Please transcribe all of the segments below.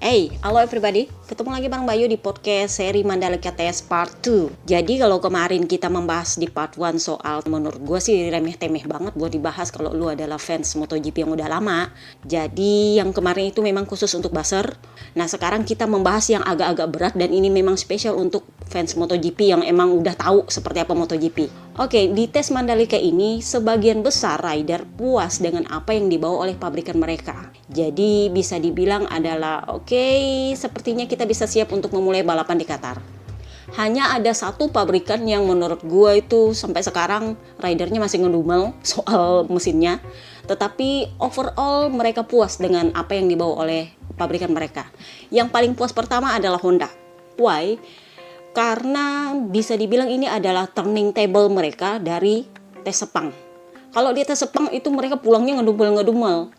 Hey, halo everybody, ketemu lagi bareng Bayu di podcast seri Mandalika TS Part 2. Jadi kalau kemarin kita membahas di Part 1 soal, menurut gue sih remeh-temeh banget buat dibahas kalau lu adalah fans MotoGP yang udah lama. Jadi yang kemarin itu memang khusus untuk buzzer. Nah sekarang kita membahas yang agak-agak berat dan ini memang spesial untuk fans MotoGP yang emang udah tahu seperti apa MotoGP. Oke, di tes Mandalika ini sebagian besar rider puas dengan apa yang dibawa oleh pabrikan mereka. Jadi bisa dibilang adalah oke, sepertinya kita bisa siap untuk memulai balapan di Qatar. Hanya ada satu pabrikan yang menurut gue itu sampai sekarang ridernya masih ngedumel soal mesinnya. Tetapi overall mereka puas dengan apa yang dibawa oleh pabrikan mereka. Yang paling puas pertama adalah Honda. Why? Karena bisa dibilang ini adalah turning table mereka dari tes Sepang. Kalau di tes Sepang itu mereka pulangnya ngedumel.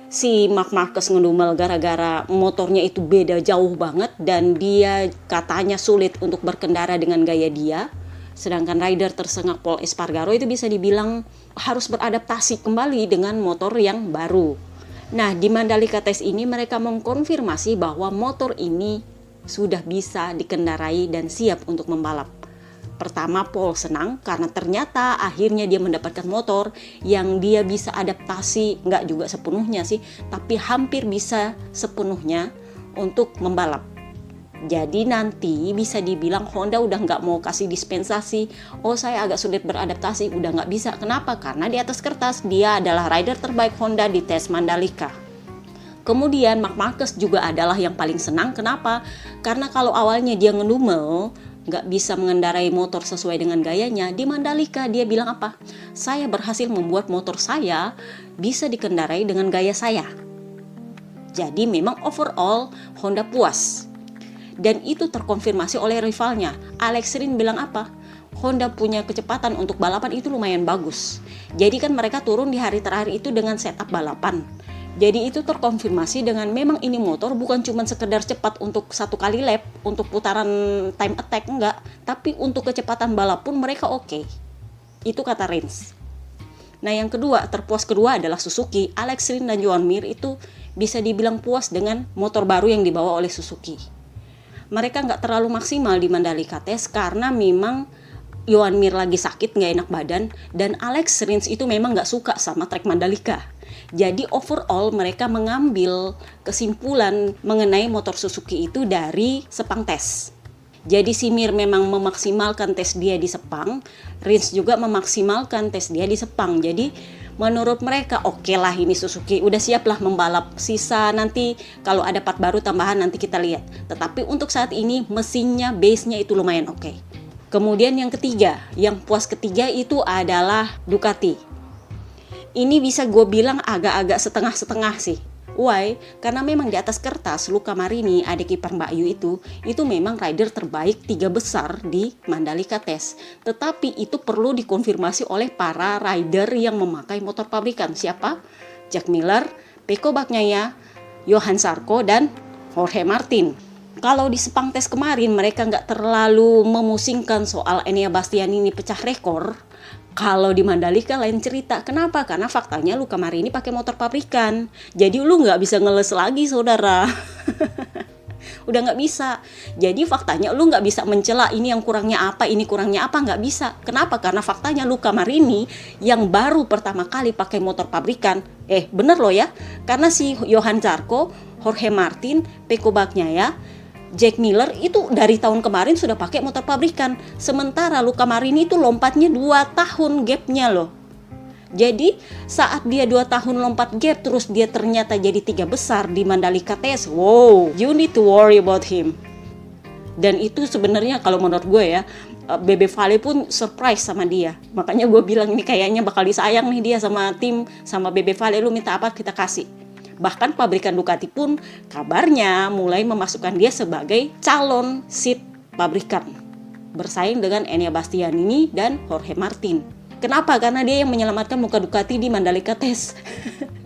Si Marc Marquez ngedumel gara-gara motornya itu beda jauh banget dan dia katanya sulit untuk berkendara dengan gaya dia. Sedangkan rider tersengak Pol Espargaro itu bisa dibilang harus beradaptasi kembali dengan motor yang baru. Nah, di Mandalika Test ini mereka mengkonfirmasi bahwa motor ini sudah bisa dikendarai dan siap untuk membalap. Pertama, Paul senang karena ternyata akhirnya dia mendapatkan motor yang dia bisa adaptasi, nggak juga sepenuhnya sih, tapi hampir bisa sepenuhnya untuk membalap. Jadi nanti bisa dibilang Honda udah nggak mau kasih dispensasi, oh saya agak sulit beradaptasi, udah nggak bisa. Kenapa? Karena di atas kertas dia adalah rider terbaik Honda di tes Mandalika. Kemudian Marc Marquez juga adalah yang paling senang. Kenapa? Karena kalau awalnya dia ngedumel, nggak bisa mengendarai motor sesuai dengan gayanya, di Mandalika dia bilang apa? Saya berhasil membuat motor saya bisa dikendarai dengan gaya saya. Jadi memang overall Honda puas. Dan itu terkonfirmasi oleh rivalnya. Alex Rins bilang apa? Honda punya kecepatan untuk balapan itu lumayan bagus. Jadi kan mereka turun di hari terakhir itu dengan setup balapan. Jadi itu terkonfirmasi dengan memang ini motor bukan cuma sekedar cepat untuk satu kali lap, untuk putaran time attack, enggak. Tapi untuk kecepatan balap pun mereka oke. Itu kata Rins. Nah yang kedua, terpuas kedua adalah Suzuki. Alex Rins dan Joan Mir itu bisa dibilang puas dengan motor baru yang dibawa oleh Suzuki. Mereka nggak terlalu maksimal di Mandalika Test karena memang Joan Mir lagi sakit, nggak enak badan. Dan Alex Rins itu memang nggak suka sama trek Mandalika. Jadi overall mereka mengambil kesimpulan mengenai motor Suzuki itu dari Sepang tes. Jadi si Mir memang memaksimalkan tes dia di Sepang, Rins juga memaksimalkan tes dia di Sepang. Jadi menurut mereka oke lah ini Suzuki udah siap lah membalap. Sisa nanti kalau ada part baru tambahan nanti kita lihat. Tetapi untuk saat ini mesinnya, base-nya itu lumayan oke. Kemudian yang ketiga, yang puas ketiga itu adalah Ducati. Ini bisa gue bilang agak-agak setengah-setengah sih. Why? Karena memang di atas kertas Luca Marini, adik ipar Mbak Yu itu memang rider terbaik 3 besar di Mandalika Test. Tetapi itu perlu dikonfirmasi oleh para rider yang memakai motor pabrikan. Siapa? Jack Miller, Pecco Bagnaia, Johan Zarco, dan Jorge Martin. Kalau di Sepang Test kemarin mereka nggak terlalu memusingkan soal Enea Bastianini pecah rekor. Kalau di Mandalika lain cerita. Kenapa? Karena faktanya Luca Marini pakai motor pabrikan. Jadi lu nggak bisa ngeles lagi saudara. Udah nggak bisa. Jadi faktanya lu nggak bisa mencela ini yang kurangnya apa, ini kurangnya apa, nggak bisa. Kenapa? Karena faktanya Luca Marini yang baru pertama kali pakai motor pabrikan. Bener loh ya. Karena si Johan Zarco, Jorge Martin, Pecco Bagnaia, Jack Miller itu dari tahun kemarin sudah pakai motor pabrikan. Sementara Luca Marini itu lompatnya 2 tahun gapnya loh. Jadi saat dia 2 tahun lompat gap terus dia ternyata jadi 3 besar di Mandalika Test. Wow, you need to worry about him. Dan itu sebenarnya kalau menurut gue ya, Bebe Vale pun surprise sama dia. Makanya gue bilang ini kayaknya bakal disayang nih dia sama tim, sama Bebe Vale, lu minta apa kita kasih. Bahkan pabrikan Ducati pun kabarnya mulai memasukkan dia sebagai calon seat pabrikan. Bersaing dengan Enea Bastianini dan Jorge Martin. Kenapa? Karena dia yang menyelamatkan muka Ducati di Mandalika Test.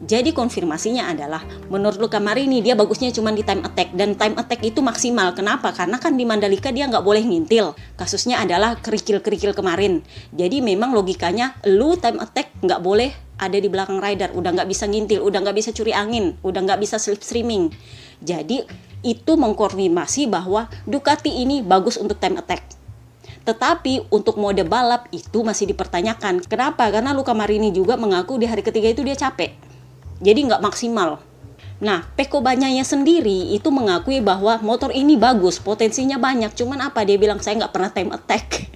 Jadi konfirmasinya adalah menurut Luca Marini dia bagusnya cuma di time attack. Dan time attack itu maksimal. Kenapa? Karena kan di Mandalika dia nggak boleh ngintil. Kasusnya adalah kerikil-kerikil kemarin. Jadi memang logikanya lu time attack nggak boleh ada di belakang rider, udah nggak bisa ngintil, udah nggak bisa curi angin, udah nggak bisa slipstreaming. Jadi itu mengkonfirmasi bahwa Ducati ini bagus untuk time attack. Tetapi untuk mode balap itu masih dipertanyakan. Kenapa? Karena Luca Marini juga mengaku di hari ketiga itu dia capek. Jadi nggak maksimal. Nah, Pecco Bagnaya sendiri itu mengakui bahwa motor ini bagus, potensinya banyak. Cuman apa? Dia bilang, saya nggak pernah time attack.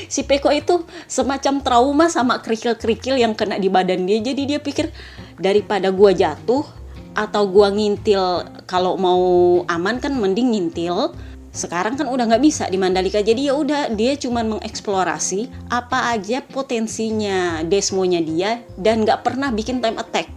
Si Pecco itu semacam trauma sama kerikil-kerikil yang kena di badan dia. Jadi dia pikir, daripada gua jatuh atau gua ngintil, kalau mau aman kan mending ngintil. Sekarang kan udah nggak bisa di Mandalika, jadi ya udah dia cuma mengeksplorasi apa aja potensinya Desmonya dia dan nggak pernah bikin time attack.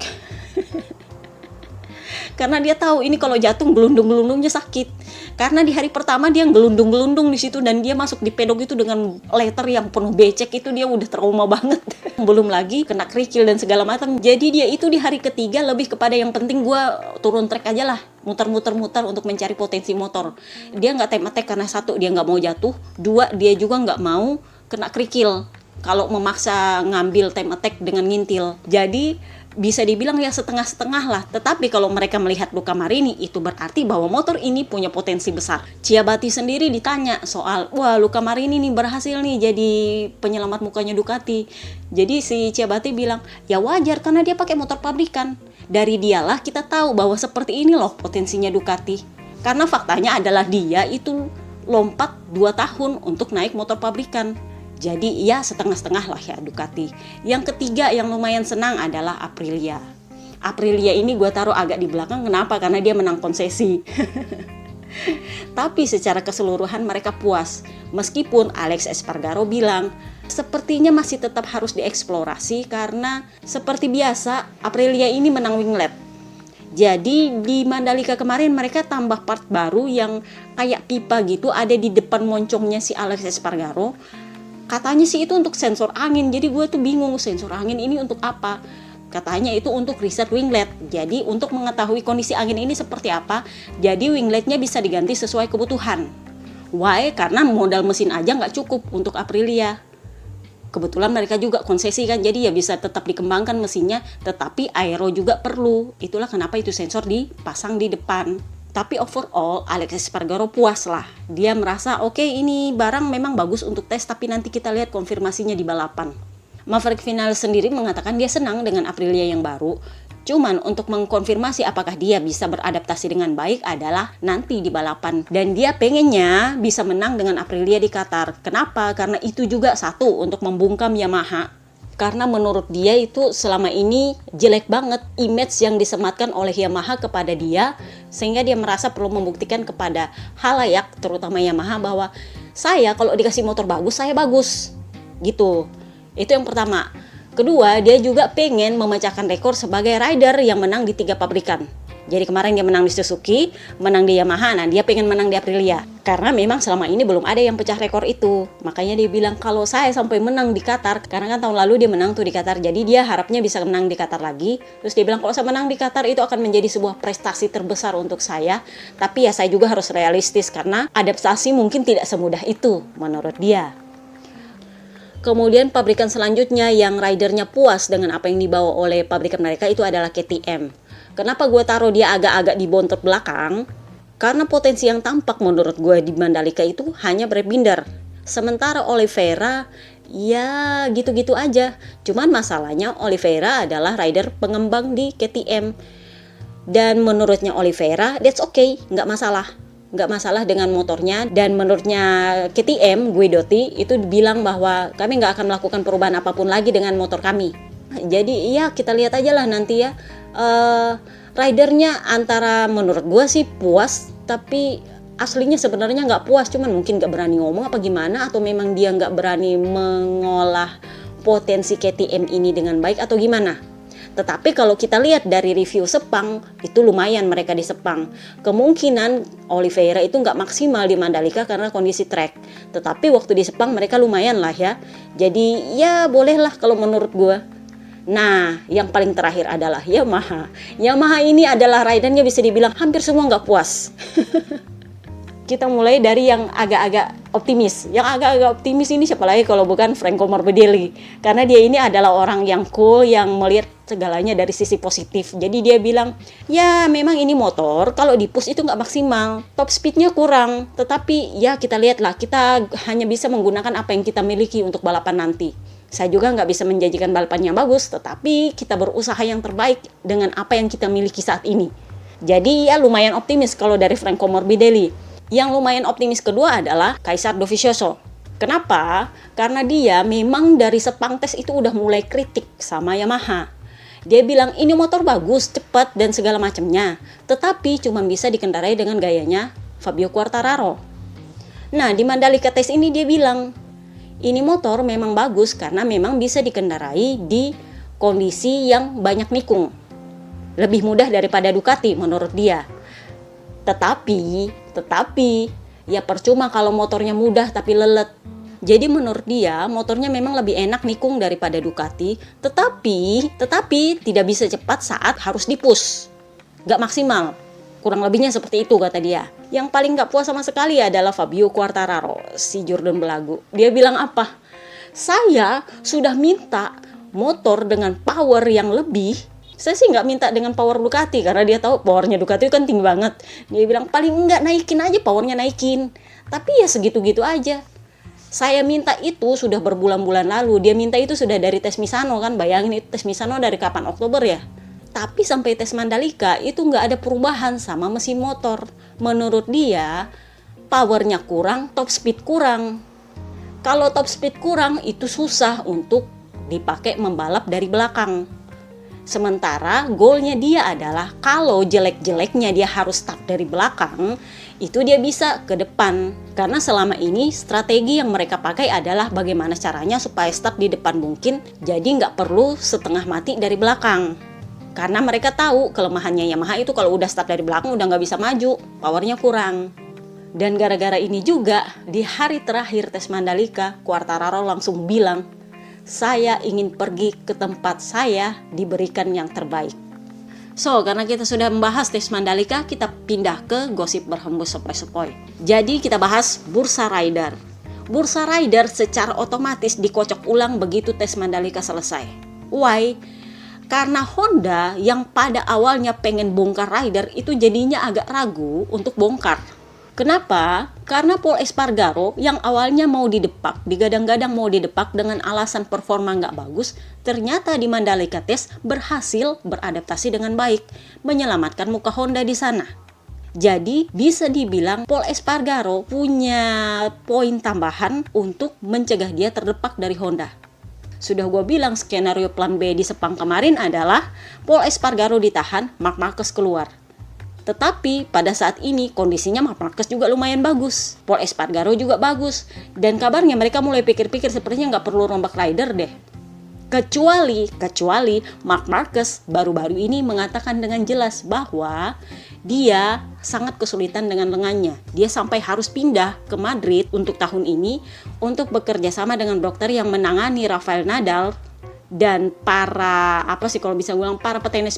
Karena dia tahu ini kalau jatuh gelundung-gelundungnya sakit. Karena di hari pertama dia gelundung-gelundung di situ dan dia masuk di pedok itu dengan letter yang penuh becek, itu dia udah trauma banget. Belum lagi kena kerikil dan segala macam. Jadi dia itu di hari ketiga lebih kepada yang penting gue turun trek aja lah, muter-muter untuk mencari potensi motor. Dia nggak time attack karena satu dia nggak mau jatuh, dua dia juga nggak mau kena kerikil kalau memaksa ngambil time attack dengan ngintil. Jadi bisa dibilang ya setengah-setengah lah. Tetapi kalau mereka melihat Luca Marini, itu berarti bahwa motor ini punya potensi besar. Ciabatti sendiri ditanya soal, wah Luca Marini nih berhasil nih jadi penyelamat mukanya Ducati. Jadi si Ciabatti bilang, ya wajar karena dia pakai motor pabrikan. Dari dialah kita tahu bahwa seperti ini loh potensinya Ducati. Karena faktanya adalah dia itu lompat 2 tahun untuk naik motor pabrikan. Jadi ya setengah-setengah lah ya Ducati. Yang ketiga yang lumayan senang adalah Aprilia. Aprilia ini gue taruh agak di belakang, kenapa? Karena dia menang konsesi. Tapi secara keseluruhan mereka puas. Meskipun Alex Espargaro bilang, sepertinya masih tetap harus dieksplorasi karena seperti biasa Aprilia ini menang winglet. Jadi di Mandalika kemarin mereka tambah part baru yang kayak pipa gitu ada di depan moncongnya si Alex Espargaro. Katanya sih itu untuk sensor angin, jadi gue tuh bingung sensor angin ini untuk apa. Katanya itu untuk riset winglet, jadi untuk mengetahui kondisi angin ini seperti apa, jadi wingletnya bisa diganti sesuai kebutuhan. Why? Karena modal mesin aja nggak cukup untuk Aprilia. Kebetulan mereka juga konsesi kan, jadi ya bisa tetap dikembangkan mesinnya, tetapi aero juga perlu. Itulah kenapa itu sensor dipasang di depan. Tapi overall Alex Espargaro puas lah. Dia merasa oke, ini barang memang bagus untuk tes, tapi nanti kita lihat konfirmasinya di balapan. Maverick Vinales sendiri mengatakan dia senang dengan Aprilia yang baru. Cuman untuk mengkonfirmasi apakah dia bisa beradaptasi dengan baik adalah nanti di balapan. Dan dia pengennya bisa menang dengan Aprilia di Qatar. Kenapa? Karena itu juga satu untuk membungkam Yamaha. Karena menurut dia itu selama ini jelek banget image yang disematkan oleh Yamaha kepada dia, sehingga dia merasa perlu membuktikan kepada halayak terutama Yamaha bahwa saya kalau dikasih motor bagus, saya bagus gitu. Itu yang pertama. Kedua, dia juga pengen memecahkan rekor sebagai rider yang menang di 3 pabrikan. Jadi kemarin dia menang di Suzuki, menang di Yamaha, nah dia pengen menang di Aprilia. Karena memang selama ini belum ada yang pecah rekor itu. Makanya dia bilang kalau saya sampai menang di Qatar, karena kan tahun lalu dia menang tuh di Qatar, jadi dia harapnya bisa menang di Qatar lagi. Terus dia bilang kalau saya menang di Qatar itu akan menjadi sebuah prestasi terbesar untuk saya. Tapi ya saya juga harus realistis karena adaptasi mungkin tidak semudah itu menurut dia. Kemudian pabrikan selanjutnya yang ridernya puas dengan apa yang dibawa oleh pabrikan mereka itu adalah KTM. Kenapa gue taruh dia agak-agak di bontot belakang? Karena potensi yang tampak menurut gue di Mandalika itu hanya Brad Binder. Sementara Oliveira ya gitu-gitu aja. Cuman masalahnya Oliveira adalah rider pengembang di KTM. Dan menurutnya Oliveira that's okay, nggak masalah dengan motornya. Dan menurutnya KTM, Guidotti itu bilang bahwa kami nggak akan melakukan perubahan apapun lagi dengan motor kami. Jadi ya kita lihat aja lah nanti ya. Ridernya antara menurut gue sih puas, tapi aslinya sebenarnya nggak puas, cuman mungkin nggak berani ngomong apa gimana, atau memang dia nggak berani mengolah potensi KTM ini dengan baik atau gimana. Tetapi kalau kita lihat dari review Sepang, itu lumayan mereka di Sepang. Kemungkinan Oliveira itu nggak maksimal di Mandalika karena kondisi track. Tetapi waktu di Sepang mereka lumayan lah ya. Jadi ya bolehlah kalau menurut gue. Nah, yang paling terakhir adalah Yamaha. Yamaha ini adalah ridernya bisa dibilang hampir semua nggak puas. Kita mulai dari yang agak-agak optimis. Yang agak-agak optimis ini siapa lagi kalau bukan Franco Morbidelli. Karena dia ini adalah orang yang cool, yang melihat segalanya dari sisi positif. Jadi dia bilang, ya memang ini motor kalau di-push itu nggak maksimal, top speednya kurang, tetapi ya kita lihatlah, kita hanya bisa menggunakan apa yang kita miliki untuk balapan nanti. Saya juga nggak bisa menjanjikan balapan yang bagus, tetapi kita berusaha yang terbaik dengan apa yang kita miliki saat ini. Jadi ya lumayan optimis kalau dari Franco Morbidelli. Yang lumayan optimis kedua adalah Kaisar Dovizioso. Kenapa? Karena dia memang dari sepang tes itu udah mulai kritik sama Yamaha. Dia bilang ini motor bagus, cepat dan segala macamnya, tetapi cuma bisa dikendarai dengan gayanya Fabio Quartararo. Nah, di Mandalika tes ini dia bilang, ini motor memang bagus karena memang bisa dikendarai di kondisi yang banyak nikung. Lebih mudah daripada Ducati menurut dia. Tetapi ya percuma kalau motornya mudah tapi lelet. Jadi menurut dia motornya memang lebih enak nikung daripada Ducati, tetapi tidak bisa cepat saat harus di-push. Gak maksimal. Kurang lebihnya seperti itu kata dia. Yang paling gak puas sama sekali adalah Fabio Quartararo, si Jordan belagu. Dia bilang apa? Saya sudah minta motor dengan power yang lebih. Saya sih nggak minta dengan power Ducati karena dia tahu powernya Ducati kan tinggi banget. Dia bilang paling enggak naikin aja, powernya naikin. Tapi ya segitu-gitu aja. Saya minta itu sudah berbulan-bulan lalu. Dia minta itu sudah dari tes Misano kan. Bayangin itu tes Misano dari kapan? Oktober ya. Tapi sampai tes Mandalika itu nggak ada perubahan sama mesin motor. Menurut dia powernya kurang, top speed kurang. Kalau top speed kurang itu susah untuk dipakai membalap dari belakang. Sementara goalnya dia adalah kalau jelek-jeleknya dia harus start dari belakang, itu dia bisa ke depan. Karena selama ini strategi yang mereka pakai adalah bagaimana caranya supaya start di depan mungkin, jadi nggak perlu setengah mati dari belakang. Karena mereka tahu kelemahannya Yamaha itu kalau udah start dari belakang udah nggak bisa maju, powernya kurang. Dan gara-gara ini juga di hari terakhir tes Mandalika, Quartararo langsung bilang, saya ingin pergi ke tempat saya diberikan yang terbaik. So, karena kita sudah membahas tes Mandalika, kita pindah ke gosip berhembus sepoi-sepoi. Jadi kita bahas Bursa Rider. Bursa Rider secara otomatis dikocok ulang begitu tes Mandalika selesai. Why? Karena Honda yang pada awalnya pengen bongkar rider itu jadinya agak ragu untuk bongkar. Kenapa? Karena Pol Espargaro yang awalnya mau didepak, digadang-gadang mau didepak dengan alasan performa nggak bagus, ternyata di Mandalika Test berhasil beradaptasi dengan baik, menyelamatkan muka Honda di sana. Jadi bisa dibilang Pol Espargaro punya poin tambahan untuk mencegah dia terdepak dari Honda. Sudah gue bilang skenario plan B di Sepang kemarin adalah Pol Espargaro ditahan, Marc Marquez keluar. Tetapi pada saat ini kondisinya Marc Marquez juga lumayan bagus. Pol Espargaro juga bagus. Dan kabarnya mereka mulai pikir-pikir sepertinya nggak perlu rombak rider deh. Kecuali Marc Marquez baru-baru ini mengatakan dengan jelas bahwa dia sangat kesulitan dengan lengannya. Dia sampai harus pindah ke Madrid untuk tahun ini untuk bekerja sama dengan dokter yang menangani Rafael Nadal dan para para petenis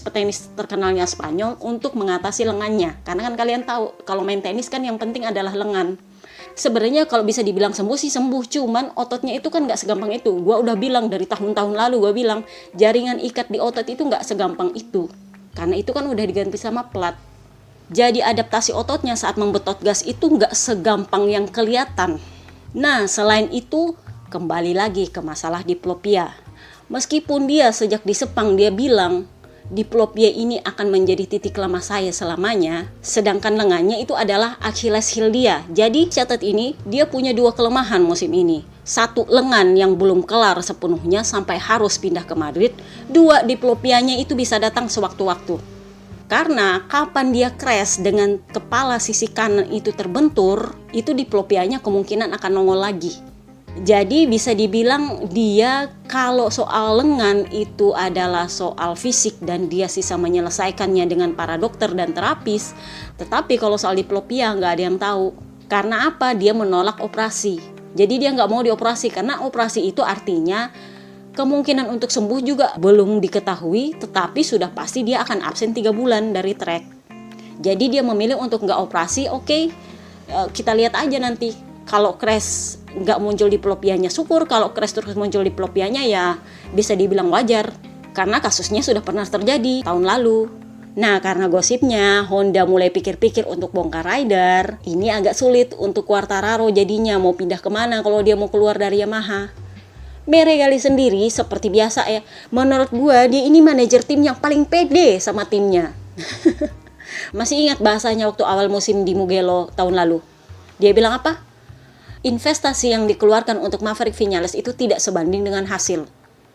terkenalnya Spanyol untuk mengatasi lengannya. Karena kan kalian tahu kalau main tenis kan yang penting adalah lengan. Sebenarnya kalau bisa dibilang sembuh sih sembuh, cuman ototnya itu kan nggak segampang itu. Gua udah bilang dari tahun-tahun lalu, gua bilang jaringan ikat di otot itu nggak segampang itu. Karena itu kan udah diganti sama plat. Jadi adaptasi ototnya saat membetot gas itu nggak segampang yang kelihatan. Nah selain itu kembali lagi ke masalah diplopia. Meskipun dia sejak di Sepang dia bilang diplopia ini akan menjadi titik lemah saya selamanya, sedangkan lengannya itu adalah Achilles heel dia. Jadi catat ini, dia punya dua kelemahan musim ini. Satu, lengan yang belum kelar sepenuhnya sampai harus pindah ke Madrid. Dua, diplopianya itu bisa datang sewaktu-waktu. Karena kapan dia crash dengan kepala sisi kanan itu terbentur, itu diplopianya kemungkinan akan nongol lagi. Jadi bisa dibilang dia kalau soal lengan itu adalah soal fisik dan dia sisa menyelesaikannya dengan para dokter dan terapis. Tetapi kalau soal diplopia nggak ada yang tahu. Karena apa? Dia menolak operasi. Jadi dia nggak mau dioperasi karena operasi itu artinya kemungkinan untuk sembuh juga belum diketahui. Tetapi sudah pasti dia akan absen 3 bulan dari track. Jadi dia memilih untuk nggak operasi. Oke, kita lihat aja nanti. Kalau crash nggak muncul diplopianya syukur, kalau crash terus muncul diplopianya ya bisa dibilang wajar. Karena kasusnya sudah pernah terjadi tahun lalu. Nah, karena gosipnya Honda mulai pikir-pikir untuk bongkar rider, ini agak sulit untuk Quartararo jadinya mau pindah kemana kalau dia mau keluar dari Yamaha. Meregali sendiri seperti biasa ya, menurut gua dia ini manajer tim yang paling pede sama timnya. Masih ingat bahasanya waktu awal musim di Mugello tahun lalu? Dia bilang apa? Investasi yang dikeluarkan untuk Maverick Viñales itu tidak sebanding dengan hasil.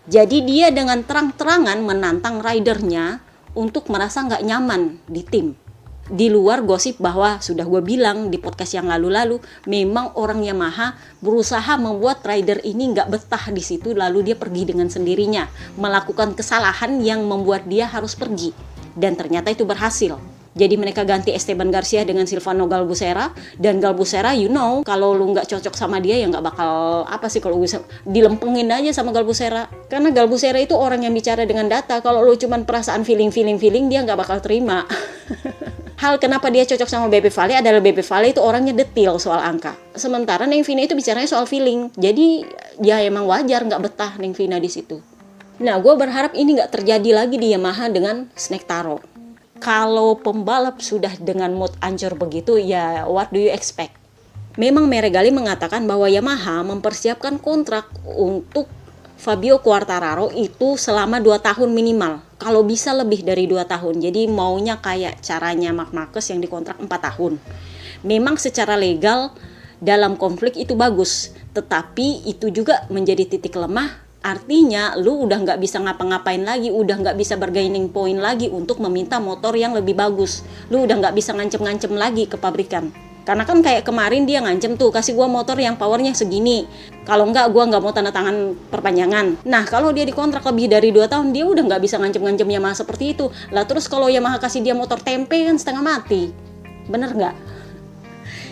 Jadi dia dengan terang-terangan menantang ridernya untuk merasa nggak nyaman di tim. Di luar gosip bahwa sudah gue bilang di podcast yang lalu-lalu, memang orang Yamaha berusaha membuat rider ini nggak betah di situ, lalu dia pergi dengan sendirinya, melakukan kesalahan yang membuat dia harus pergi. Dan ternyata itu berhasil. Jadi mereka ganti Esteban Garcia dengan Silvano Galbusera, dan Galbusera kalau lu nggak cocok sama dia ya nggak bakal kalau bisa dilempengin aja sama Galbusera. Karena Galbusera itu orang yang bicara dengan data, kalau lu cuman perasaan feeling dia nggak bakal terima. Hal kenapa dia cocok sama Beppe Valle adalah Beppe Valle itu orangnya detail soal angka. Sementara Neng Vina itu bicaranya soal feeling. Jadi ya emang wajar nggak betah Neng Vina di situ. Nah, gue berharap ini nggak terjadi lagi di Yamaha dengan Snake Taro. Kalau pembalap sudah dengan mood ancur begitu, ya what do you expect? Memang Meregali mengatakan bahwa Yamaha mempersiapkan kontrak untuk Fabio Quartararo itu selama 2 tahun minimal. Kalau bisa lebih dari 2 tahun. Jadi maunya kayak caranya Marc Marquez yang dikontrak 4 tahun. Memang secara legal dalam konflik itu bagus. Tetapi itu juga menjadi titik lemah. Artinya lu udah nggak bisa ngapa-ngapain lagi, udah nggak bisa bargaining point lagi untuk meminta motor yang lebih bagus. Lu udah nggak bisa ngancem-ngancem lagi ke pabrikan. Karena kan kayak kemarin dia ngancem tuh, kasih gua motor yang powernya segini. Kalau nggak, gua nggak mau tanda tangan perpanjangan. Nah, kalau dia dikontrak lebih dari 2 tahun, dia udah nggak bisa ngancem-ngancem Yamaha seperti itu. Lah terus kalau Yamaha kasih dia motor tempe kan setengah mati. Bener nggak?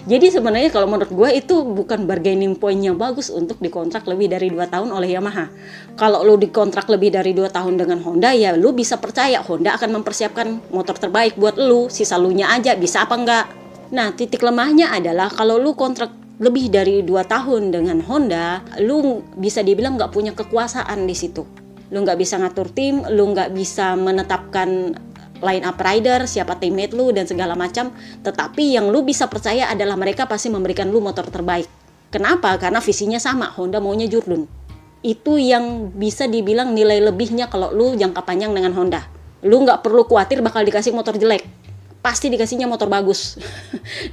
Jadi sebenarnya kalau menurut gue itu bukan bargaining point yang bagus untuk dikontrak lebih dari 2 tahun oleh Yamaha. Kalau lu dikontrak lebih dari 2 tahun dengan Honda, ya lu bisa percaya Honda akan mempersiapkan motor terbaik buat lu. Sisa lunya aja bisa apa enggak. Nah, titik lemahnya adalah kalau lu kontrak lebih dari 2 tahun dengan Honda, lu bisa dibilang nggak punya kekuasaan di situ. Lu nggak bisa ngatur tim, lu nggak bisa menetapkan line up rider, siapa teammate lu dan segala macam. Tetapi yang lu bisa percaya adalah mereka pasti memberikan lu motor terbaik. Kenapa? Karena visinya sama, Honda maunya Jourdain. Itu yang bisa dibilang nilai lebihnya kalau lu jangka panjang dengan Honda. Lu nggak perlu khawatir bakal dikasih motor jelek. Pasti dikasihnya motor bagus.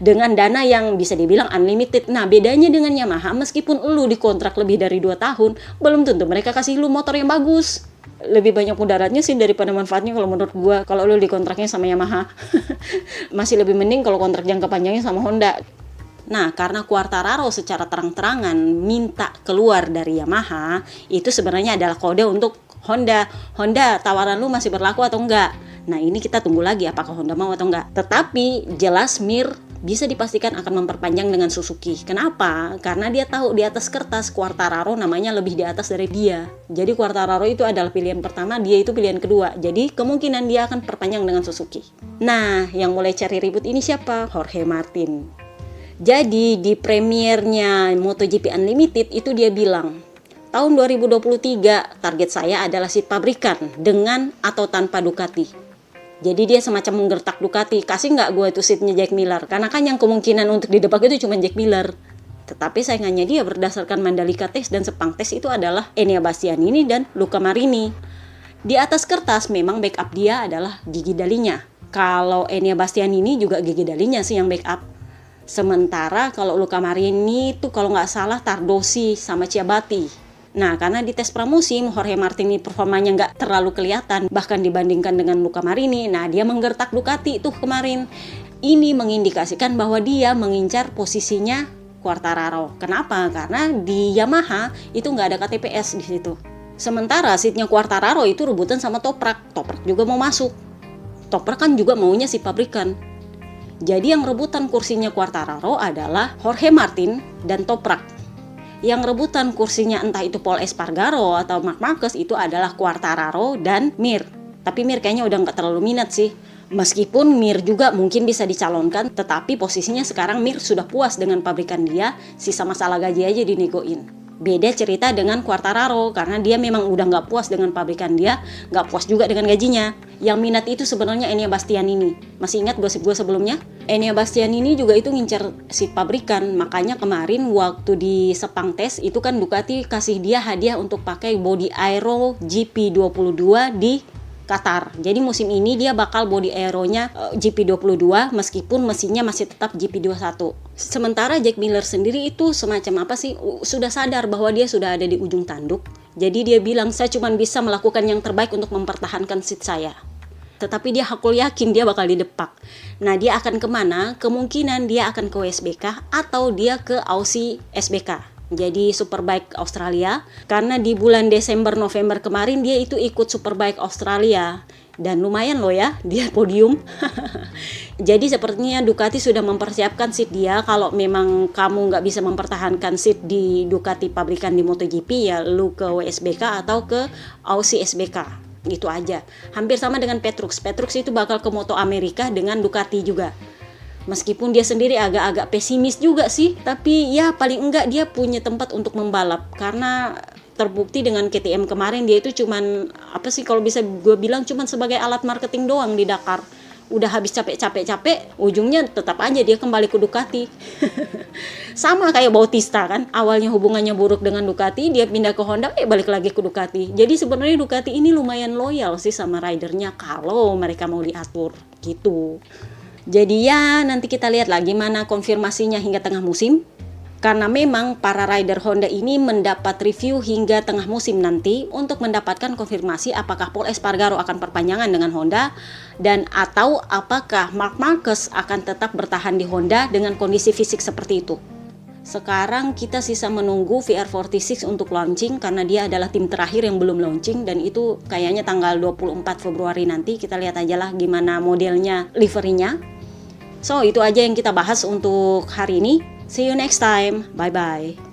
Dengan dana yang bisa dibilang unlimited. Nah, bedanya dengan Yamaha, meskipun lu dikontrak lebih dari 2 tahun, belum tentu mereka kasih lu motor yang bagus. Lebih banyak mudaratnya sih daripada manfaatnya kalau menurut gua. Kalau lu dikontraknya sama Yamaha masih lebih mending kalau kontrak jangka panjangnya sama Honda. Nah, karena Quartararo secara terang-terangan minta keluar dari Yamaha, itu sebenarnya adalah kode untuk Honda, tawaran lu masih berlaku atau enggak? Nah, ini kita tunggu lagi apakah Honda mau atau enggak. Tetapi jelas Mir bisa dipastikan akan memperpanjang dengan Suzuki. Kenapa? Karena dia tahu di atas kertas Quartararo namanya lebih di atas dari dia. Jadi Quartararo itu adalah pilihan pertama, dia itu pilihan kedua. Jadi kemungkinan dia akan perpanjang dengan Suzuki. Nah, yang mulai cari ribut ini siapa? Jorge Martin. Jadi di premiernya MotoGP Unlimited itu dia bilang, tahun 2023 target saya adalah seat pabrikan dengan atau tanpa Ducati. Jadi dia semacam menggertak Ducati, kasih nggak gue itu seatnya Jack Miller? Karena kan yang kemungkinan untuk didebak itu cuma Jack Miller. Tetapi saingannya dia berdasarkan Mandalika Test dan Sepang Test itu adalah Enea Bastianini dan Luca Marini. Di atas kertas memang backup dia adalah Gigi Dalinya. Kalau Enea Bastianini juga Gigi Dalinya sih yang backup. Sementara kalau Luca Marini itu kalau nggak salah Tardosi sama Ciabatti. Nah, karena di tes pramusim Jorge Martin ini performanya nggak terlalu kelihatan, bahkan dibandingkan dengan Luca Marini, nah dia menggertak Ducati tuh kemarin. Ini mengindikasikan bahwa dia mengincar posisinya Quartararo. Kenapa? Karena di Yamaha itu nggak ada KTPS di situ. Sementara seatnya Quartararo itu rebutan sama Toprak. Toprak juga mau masuk. Toprak kan juga maunya si pabrikan. Jadi yang rebutan kursinya Quartararo adalah Jorge Martin dan Toprak. Yang rebutan kursinya entah itu Paul Espargaro atau Marc Marquez itu adalah Quartararo dan Mir. Tapi Mir kayaknya udah nggak terlalu minat sih. Meskipun Mir juga mungkin bisa dicalonkan, tetapi posisinya sekarang Mir sudah puas dengan pabrikan dia, sisa masalah gaji aja dinegoin. Beda cerita dengan Quartararo, karena dia memang udah nggak puas dengan pabrikan dia, nggak puas juga dengan gajinya. Yang minat itu sebenarnya Enea Bastianini. Masih ingat gosip gue sebelumnya? Enea Bastianini juga itu ngincer si pabrikan. Makanya kemarin waktu di Sepang tes itu kan Ducati kasih dia hadiah untuk pakai body aero GP22 di Qatar. Jadi musim ini dia bakal body aeronya GP22 meskipun mesinnya masih tetap GP21. Sementara Jack Miller sendiri itu semacam apa sih? Sudah sadar bahwa dia sudah ada di ujung tanduk. Jadi dia bilang, saya cuma bisa melakukan yang terbaik untuk mempertahankan seat saya. Tetapi dia hakul yakin dia bakal didepak. Nah, dia akan kemana? Kemungkinan dia akan ke WSBK atau dia ke Aussie SBK. Jadi Superbike Australia, karena di bulan Desember November kemarin dia itu ikut Superbike Australia dan lumayan loh ya, dia podium. Jadi sepertinya Ducati sudah mempersiapkan seat dia. Kalau memang kamu nggak bisa mempertahankan seat di Ducati pabrikan di MotoGP, ya lu ke WSBK atau ke Aussie SBK. Itu aja. Hampir sama dengan Petrux itu bakal ke Moto Amerika dengan Ducati juga. Meskipun dia sendiri agak-agak pesimis juga sih, tapi ya paling enggak dia punya tempat untuk membalap. Karena terbukti dengan KTM kemarin dia itu cuman, apa sih kalau bisa gue bilang, cuman sebagai alat marketing doang di Dakar. Udah habis capek-capek, ujungnya tetap aja dia kembali ke Ducati. Sama kayak Bautista kan, awalnya hubungannya buruk dengan Ducati, dia pindah ke Honda, balik lagi ke Ducati. Jadi sebenarnya Ducati ini lumayan loyal sih sama ridernya kalau mereka mau diatur gitu. Jadi ya nanti kita lihat lah gimana konfirmasinya hingga tengah musim. Karena memang para rider Honda ini mendapat review hingga tengah musim nanti untuk mendapatkan konfirmasi apakah Pol Espargaro akan perpanjangan dengan Honda dan atau apakah Marc Marquez akan tetap bertahan di Honda dengan kondisi fisik seperti itu. Sekarang kita sisa menunggu VR46 untuk launching karena dia adalah tim terakhir yang belum launching dan itu kayaknya tanggal 24 Februari nanti. Kita lihat aja lah gimana modelnya, liverinya. So, itu aja yang kita bahas untuk hari ini. See you next time. Bye-bye.